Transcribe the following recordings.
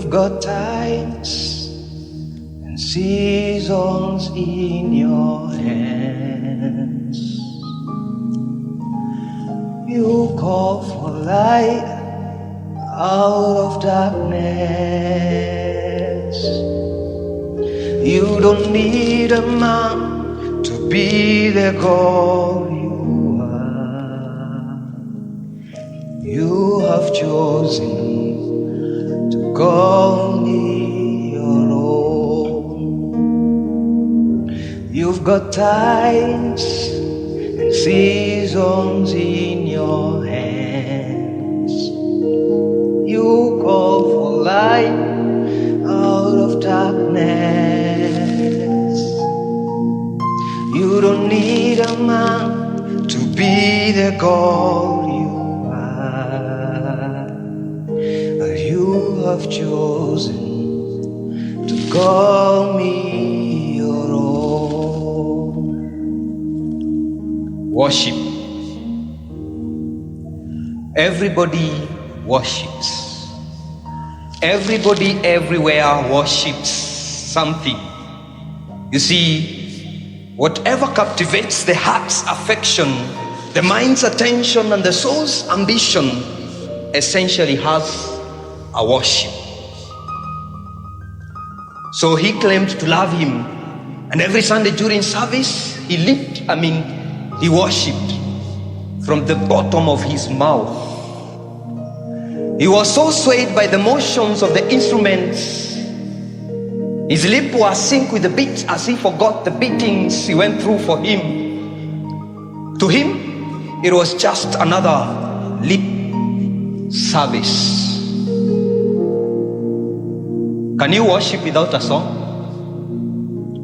You've got times and seasons in your hands. You call for light out of darkness. You don't need a man to be the God you are. You have chosen to call me your own. You've got times and seasons in your hands. You call for light out of darkness. You don't need a man to be the God you are. You have chosen to call me your own. Worship. Everybody worships. Everybody everywhere worships something. You see, whatever captivates the heart's affection, the mind's attention, and the soul's ambition essentially has a worship. So he claimed to love him, and every Sunday during service, he worshipped from the bottom of his mouth. He was so swayed by the motions of the instruments, his lips were synced with the beats as he forgot the beatings he went through for him. To him, it was just another lip service. Can you worship without a song?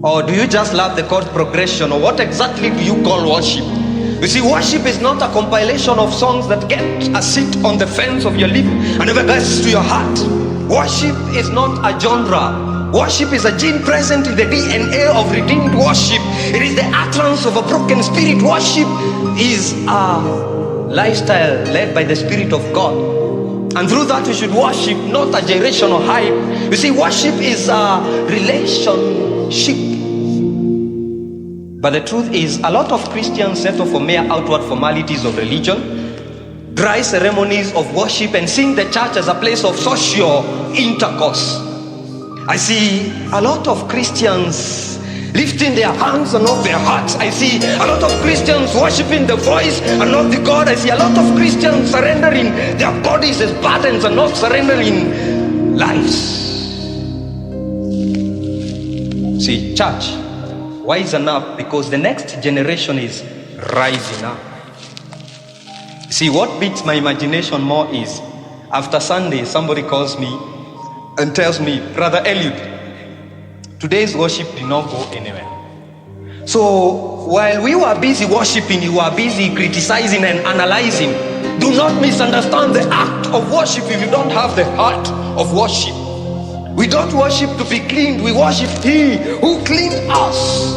Or do you just love the chord progression? Or what exactly do you call worship? You see, worship is not a compilation of songs that get a seat on the fence of your lip and never gets to your heart. Worship is not a genre. Worship is a gene present in the DNA of redeemed worship. It is the utterance of a broken spirit. Worship is a lifestyle led by the Spirit of God. And through that we should worship, not a gyration or hype. You see, worship is a relationship. But the truth is, a lot of Christians settle for mere outward formalities of religion, dry ceremonies of worship, and seeing the church as a place of social intercourse. I see a lot of Christians lifting their hands and not their hearts. I see a lot of Christians worshiping the voice and not the God. I see a lot of Christians surrendering their bodies as burdens and not surrendering lives. See, church, wisen up, because the next generation is rising up. See, what beats my imagination more is after Sunday, somebody calls me and tells me, Brother Eliud, today's worship did not go anywhere. So while we were busy worshiping, you were busy criticizing and analyzing. Do not misunderstand the act of worship if you don't have the heart of worship. We don't worship to be cleaned, we worship He who cleaned us.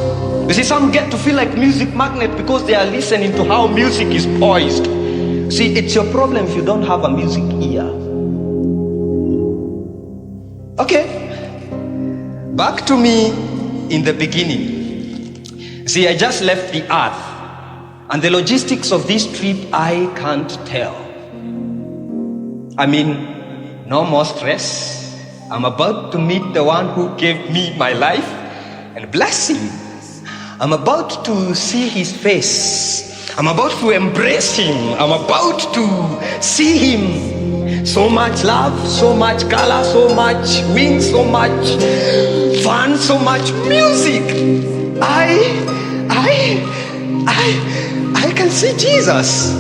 You see, some get to feel like music magnet because they are listening to how music is poised. See, it's your problem if you don't have a music ear. Okay, back to me in the beginning. See, I just left the earth, and the logistics of this trip I can't tell. I mean, no more stress. I'm about to meet the one who gave me my life and blessing. I'm about to see His face. I'm about to embrace Him. I'm about to see Him. So much love, so much color, so much wings, so much fun, so much music. I can see Jesus.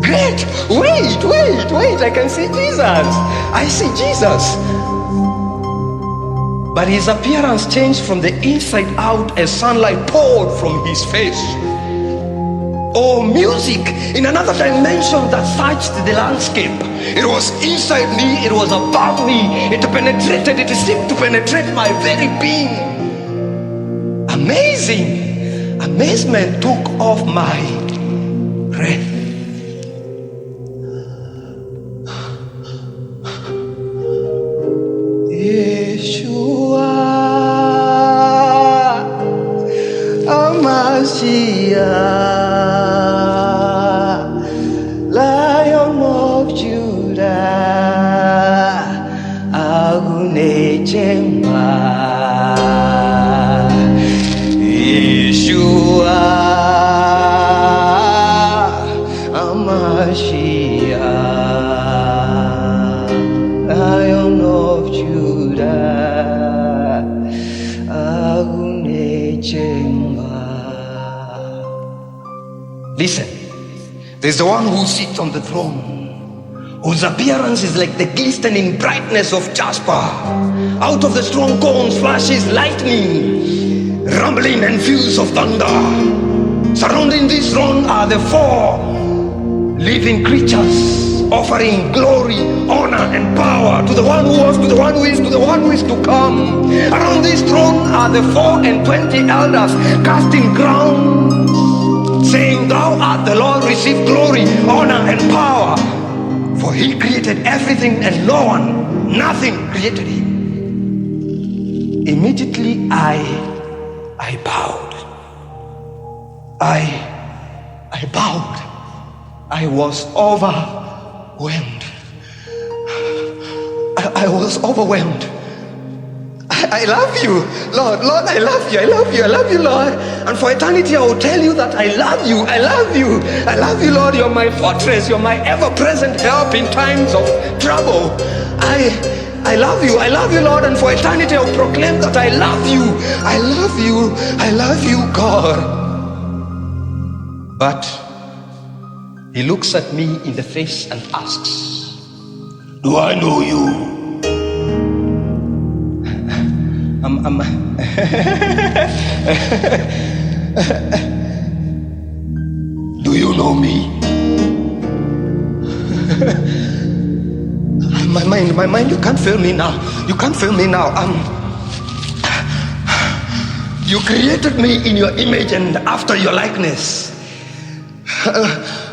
Great. Wait, I can see Jesus. I see Jesus. But his appearance changed from the inside out as sunlight poured from his face. Oh, music in another dimension that searched the landscape. It was inside me, it was above me, it penetrated, it seemed to penetrate my very being. Amazing. Amazement took off my breath. Hamashiach, Lion of Judah, Agunechemba. Listen, there's the one who sits on the throne, whose appearance is like the glistening brightness of jasper. Out of the strong cones flashes lightning, rumbling and fuse of thunder. Surrounding this throne are the four living creatures, offering glory, honor, and power to the one who was, to the one who is, to the one who is to come. Around this throne are the 24 elders, casting crowns, saying, "Thou art the Lord, receive glory, honor, and power. For he created everything, and no one, nothing created him." Immediately I bowed. I bowed. I was overwhelmed. I was overwhelmed. I love you, Lord. Lord, I love you. I love you. I love you, Lord. And for eternity, I will tell you that I love you. I love you. I love you, Lord. You're my fortress. You're my ever-present help in times of trouble. I love you. I love you, Lord. And for eternity, I will proclaim that I love you. I love you. I love you, God. But he looks at me in the face and asks, "Do I know you?" Do you know me? My mind, you can't fail me now. You can't fail me now. You created me in your image and after your likeness.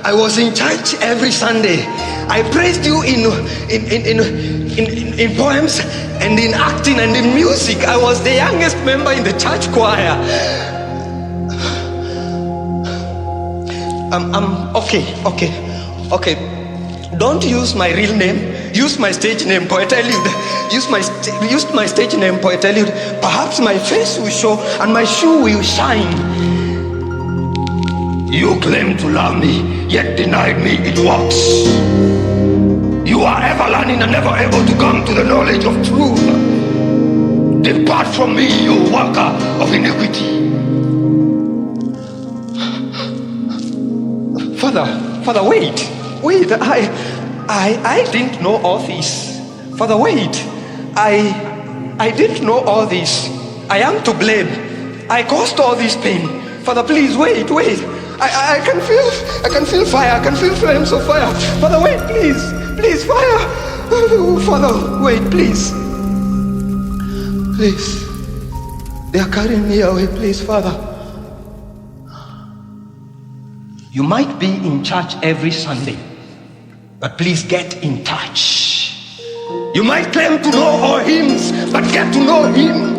I was in church every Sunday. I praised you in poems and in acting and in music. I was the youngest member in the church choir. Okay. Don't use my real name. Use my stage name, Poet Eliud. Use my stage name, Poet Eliud. Perhaps my face will show and my shoe will shine. You claim to love me, yet denied me. It works. You are ever learning and never able to come to the knowledge of truth. Depart from me, you worker of iniquity. Father, wait. I didn't know all this. Father, wait. I didn't know all this. I am to blame. I caused all this pain. Father, please wait. I can feel fire. I can feel flames of fire. Father, wait, please, fire. Father, wait, please. They are carrying me away, please, Father. You might be in church every Sunday, but please get in touch. You might claim to know all hymns, but get to know him.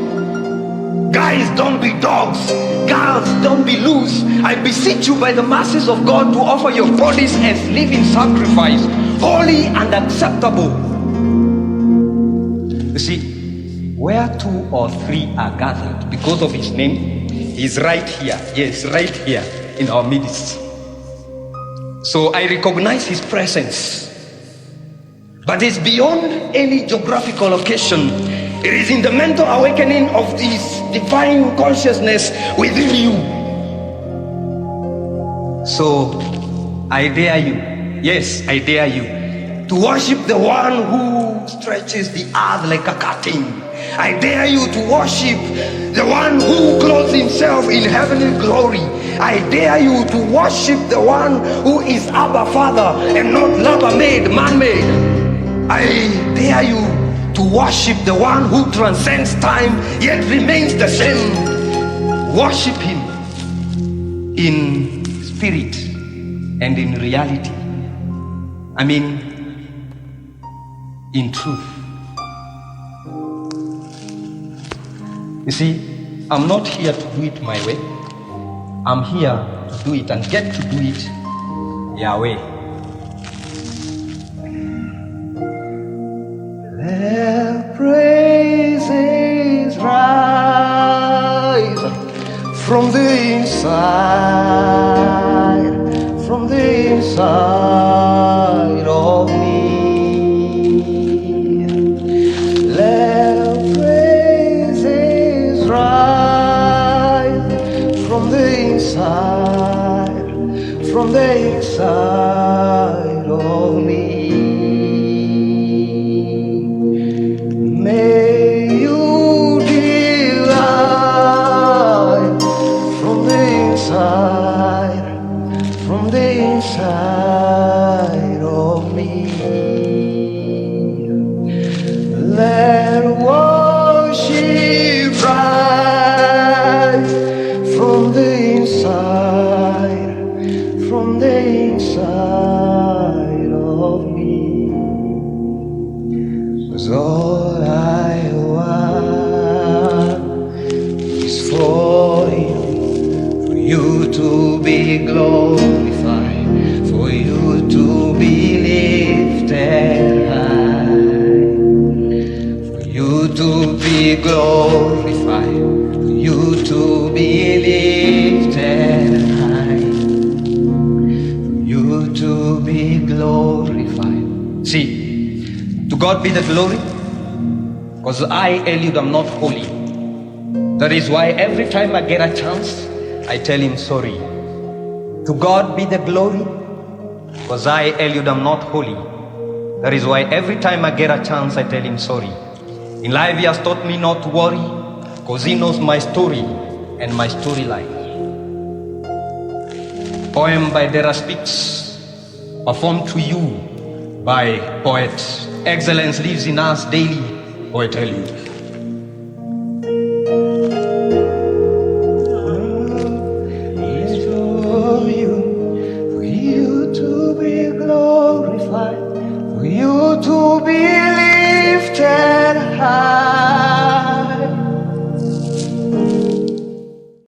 Guys, don't be dogs. Girls, don't be loose. I beseech you by the mercies of God to offer your bodies as living sacrifice, holy and acceptable. You see, where 2 or 3 are gathered because of his name, he's right here. Yes, right here in our midst. So I recognize his presence. But it's beyond any geographical location. It is in the mental awakening of this divine consciousness within you. So I dare you, yes, I dare you, to worship the one who stretches the earth like a curtain. I dare you to worship the one who clothes himself in heavenly glory. I dare you to worship the one who is Abba Father and not Labor-made, man-made. I dare you to worship the one who transcends time yet remains the same. Worship him in spirit and in reality. I mean, in truth. You see, I'm not here to do it my way. I'm here to do it and get to do it Yahweh. Let praises rise from the inside, from the inside of me. Let praises rise from the inside of me. May you delight from the inside of me. Let worship rise from the inside of me. 'Cause all I want is for you to be glorified, for you to be lifted high, for you to be glorified, for you to be lifted high, for you to be glorified. See, to God be the glory, because I, Eliud, am not holy. That is why every time I get a chance, I tell him sorry. To God be the glory, because I, Eliud, am not holy. That is why every time I get a chance, I tell him sorry. In life, he has taught me not to worry, because he knows my story and my storyline. Poem by Dara Speaks, performed to you by poet. Excellence lives in us daily, poet Eliud.